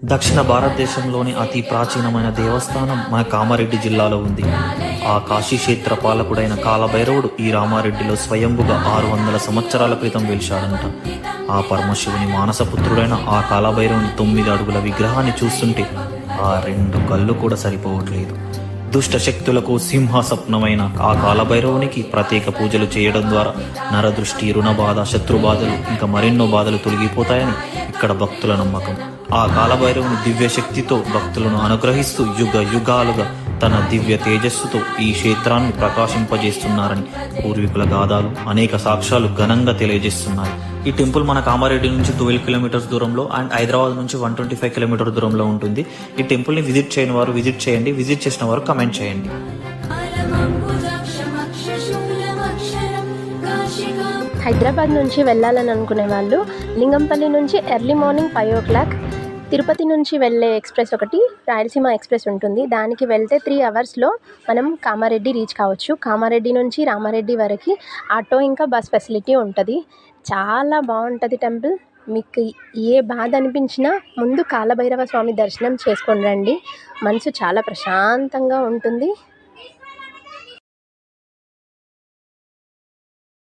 దక్షిణ భారతదేశంలోని అతి ప్రాచీనమైన దేవస్థానం మన కామారెడ్డి జిల్లాలో ఉంది. ఆ కాశీక్షేత్ర పాలకుడైన కాలభైరవుడు ఈ రామారెడ్డిలో స్వయంభుగా 600 సంవత్సరాల క్రితం వెలిశాడంట. ఆ పరమశివుని మానసపుత్రుడైన ఆ కాలభైరవుని 9 అడుగుల విగ్రహాన్ని చూస్తుంటే ఆ 2 కళ్ళు కూడా సరిపోవట్లేదు. దుష్ట శక్తులకు సింహస్వప్నమైన ఆ కాలభైరవునికి ప్రత్యేక పూజలు చేయడం ద్వారా నరదృష్టి, రుణబాధ, శత్రుబాధలు ఇంకా మరెన్నో బాధలు తొలగిపోతాయని ఇక్కడ భక్తుల నమ్మకం. ఆ కాలభైరవుని దివ్య శక్తితో భక్తులను అనుగ్రహిస్తూ యుగ యుగాలుగా తన దివ్య తేజస్సుతో ఈ క్షేత్రాన్ని ప్రకాశింపజేస్తున్నారని పూర్వీకుల గాథలు, అనేక సాక్ష్యాలు ఘనంగా తెలియజేస్తున్నాయి. ఈ టెంపుల్ మన కామారెడ్డి నుంచి 12 కిలోమీటర్స్ దూరంలో అండ్ హైదరాబాద్ నుంచి 125 కిలోమీటర్ దూరంలో ఉంటుంది. ఈ టెంపుల్ని విజిట్ చేయని వారు విజిట్ చేయండి, విజిట్ చేసిన వారు కమెంట్ చేయండి. హైదరాబాద్ నుంచి వెళ్ళాలని అనుకునే వాళ్ళు లింగంపల్లి నుంచి ఎర్లీ మార్నింగ్ 5 o'clock, తిరుపతి నుంచి వెళ్ళే ఎక్స్ప్రెస్ ఒకటి రాయలసీమ ఎక్స్ప్రెస్ ఉంటుంది. దానికి వెళ్తే 3 hours మనం కామారెడ్డి రీచ్ కావచ్చు. కామారెడ్డి నుంచి రామారెడ్డి వరకు ఆటో ఇంకా బస్ ఫెసిలిటీ ఉంటుంది. చాలా బాగుంటుంది టెంపుల్. మీకు ఏ బాధ అనిపించినా ముందు కాలభైరవ స్వామి దర్శనం చేసుకొని రండి. మనసు చాలా ప్రశాంతంగా ఉంటుంది.